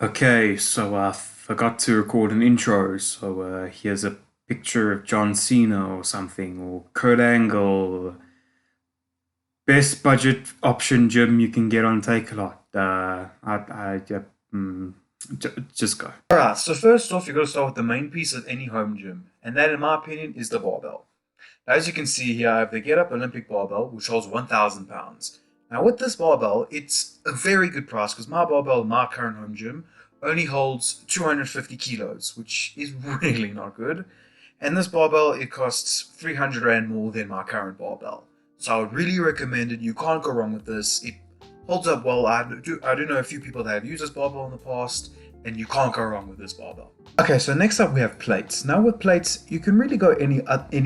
Okay, so I forgot to record an intro. So here's a picture of John Cena or something, or Kurt Angle. Best budget option gym you can get on Takealot. Mm, just go. Alright, so first off, you've got to start with the main piece of any home gym, and that, in my opinion, is the barbell. Now, as you can see here, I have the Get Up Olympic barbell, which holds 1,000 pounds. Now, with this barbell, it's a very good price because my barbell in my current home gym only holds 250 kilos, which is really not good. And this barbell, it costs 300 Rand more than my current barbell. So I would really recommend it. You can't go wrong with this. It holds up well. I do know a few people that have used this barbell in the past, and you can't go wrong with this barbell. Okay, so next up we have plates. Now with plates, you can really go any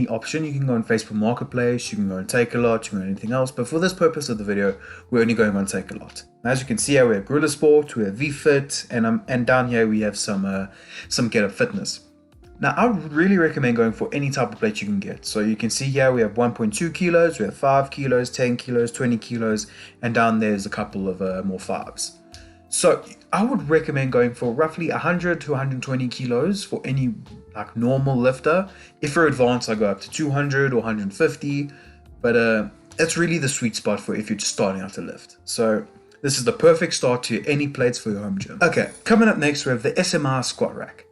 option. You can go on Facebook Marketplace, you can go on Takealot, you can go on anything else. But for this purpose of the video, we're only going on Takealot. Now, as you can see here, we have Gorilla Sport, we have VFit, and down here we have some Get Up Fitness. Now, I would really recommend going for any type of plate you can get. So you can see here we have 1.2 kilos, we have 5 kilos, 10 kilos, 20 kilos, and down there's a couple of more fives. So I would recommend going for roughly 100 to 120 kilos for any like normal lifter. If you're advanced, I go up to 200 or 150, but that's really the sweet spot for if you're just starting out to lift. So this is the perfect start to any plates for your home gym. Okay, coming up next we have the SMI squat rack.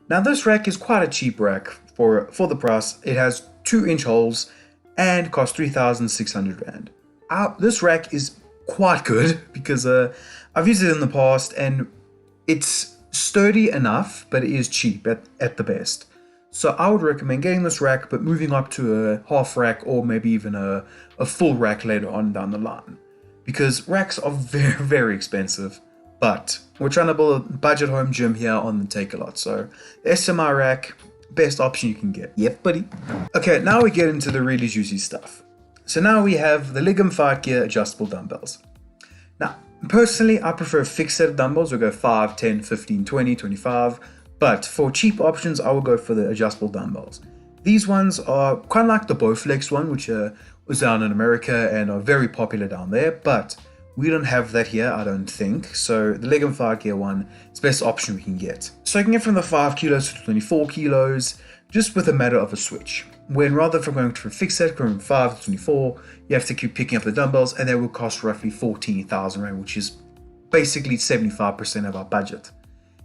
Now this rack is quite a cheap rack for the price. It has 2-inch holes and costs 3,600 Rand. This rack is quite good because I've used it in the past and it's sturdy enough, but it is cheap at the best. So I would recommend getting this rack, but moving up to a half rack or maybe even a full rack later on down the line. Because racks are very, very expensive. But we're trying to build a budget home gym here on the Takealot. So the SMI rack, best option you can get. Yep, buddy. Okay, now we get into the really juicy stuff. So now we have the Ligum Fight Gear adjustable dumbbells. Now, personally, I prefer a fixed set of dumbbells. We'll go 5, 10, 15, 20, 25. But for cheap options, I will go for the adjustable dumbbells. These ones are kind of like the Bowflex one, which was down in America and are very popular down there. But we don't have that here, I don't think. So the Ligum Fight Gear one is the best option we can get. So you can get from the 5 kilos to 24 kilos, just with a matter of a switch. When rather from going to a fixed set, going from 5 to 24, you have to keep picking up the dumbbells, and they will cost roughly 14,000 Rand, which is basically 75% of our budget.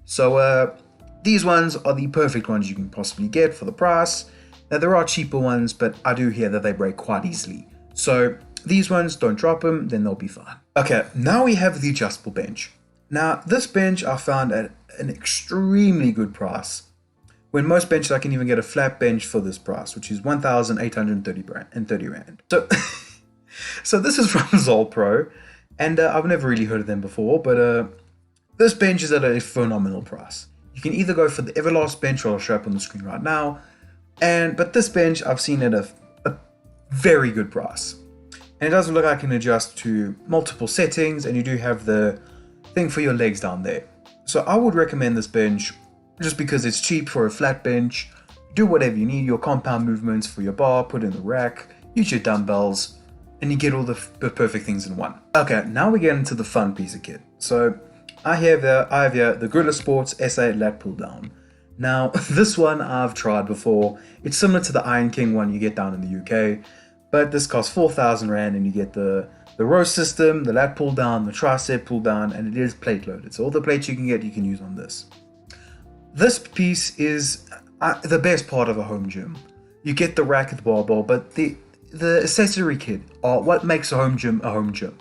So these ones are the perfect ones you can possibly get for the price. Now there are cheaper ones, but I do hear that they break quite easily. So these ones, don't drop them, then they'll be fine. Okay, now we have the adjustable bench. Now this bench I found at an extremely good price. When most benches I can even get a flat bench for this price, which is 1,830 Rand. So, so this is from Zolpro, and I've never really heard of them before, but this bench is at a phenomenal price. You can either go for the Everlast bench, which I'll show up on the screen right now, but this bench I've seen at a very good price. And it doesn't look like it can adjust to multiple settings, and you do have the thing for your legs down there. So I would recommend this bench just because it's cheap for a flat bench. Do whatever you need, your compound movements for your bar, put in the rack, use your dumbbells, and you get all the perfect things in one. Okay, now we get into the fun piece of kit. So I have here the Gorilla Sports SA lat pull down. Now this one I've tried before. It's similar to the Iron King one you get down in the UK, but this costs 4,000 Rand, and you get the row system, the lat pull down, the tricep pull down, and it is plate loaded. So all the plates you can get, you can use on this. This piece is the best part of a home gym. You get the rack at the barbell, but the accessory kit are what makes a home gym a home gym.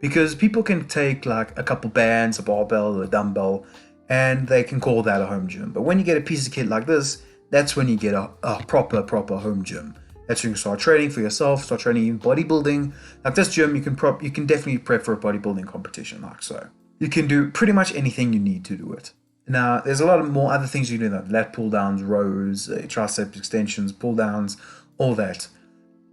Because people can take like a couple bands, a barbell, a dumbbell, and they can call that a home gym. But when you get a piece of kit like this, that's when you get a proper home gym. That's when you can start training for yourself, start training in bodybuilding. Like this gym, you can definitely prep for a bodybuilding competition like so. You can do pretty much anything you need to do it. Now, there's a lot of more other things you can do, like lat pull downs, rows, tricep extensions, pull downs, all that.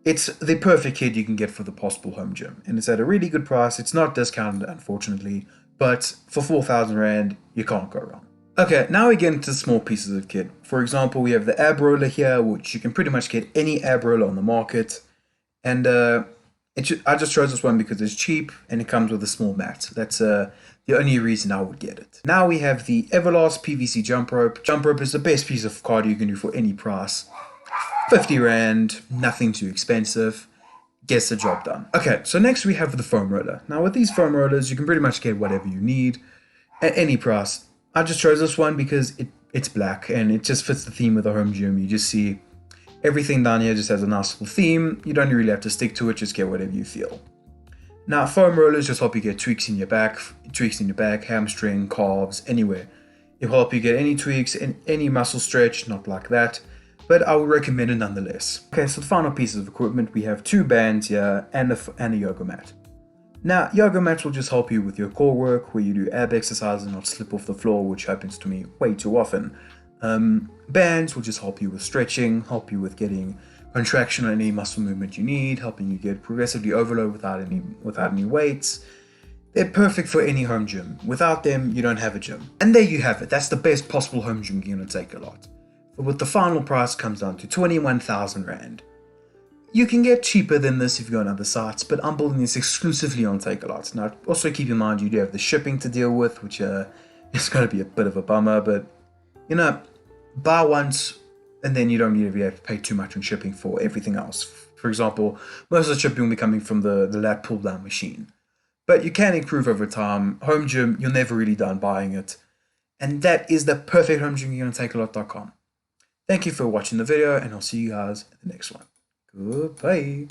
It's the perfect kit you can get for the possible home gym, and it's at a really good price. It's not discounted, unfortunately, but for 4,000 Rand, you can't go wrong. Okay, now we get into small pieces of kit. For example, we have the ab roller here, which you can pretty much get any ab roller on the market. And I just chose this one because it's cheap and it comes with a small mat. That's the only reason I would get it. Now we have the Everlast PVC jump rope. Jump rope is the best piece of cardio you can do for any price. 50 Rand, nothing too expensive. Gets the job done. Okay, so next we have the foam roller. Now with these foam rollers, you can pretty much get whatever you need at any price. I just chose this one because it's black and it just fits the theme of the home gym. You just see everything down here just has a nice little theme. You don't really have to stick to it, just get whatever you feel. Now foam rollers just help you get tweaks in your back, hamstring, calves, anywhere. It will help you get any tweaks in any muscle stretch, not like that, but I would recommend it nonetheless. Okay, so the final pieces of equipment, we have 2 bands here and a yoga mat. Now, yoga mats will just help you with your core work, where you do ab exercises and not slip off the floor, which happens to me way too often. Bands will just help you with stretching, help you with getting contraction on any muscle movement you need, helping you get progressively overload without any weights. They're perfect for any home gym. Without them, you don't have a gym. And there you have it. That's the best possible home gym gear on Takealot. But with the final price comes down to 21,000 Rand. You can get cheaper than this if you go on other sites, but I'm building this exclusively on Takealot. Now, also keep in mind you do have the shipping to deal with, which is going to be a bit of a bummer, but you know, buy once and then you don't need to have to pay too much on shipping for everything else. For example, most of the shipping will be coming from the lat pull down machine. But you can improve over time. Home gym, you're never really done buying it. And that is the perfect home gym gear on Takealot.com. Thank you for watching the video, and I'll see you guys in the next one. Goodbye.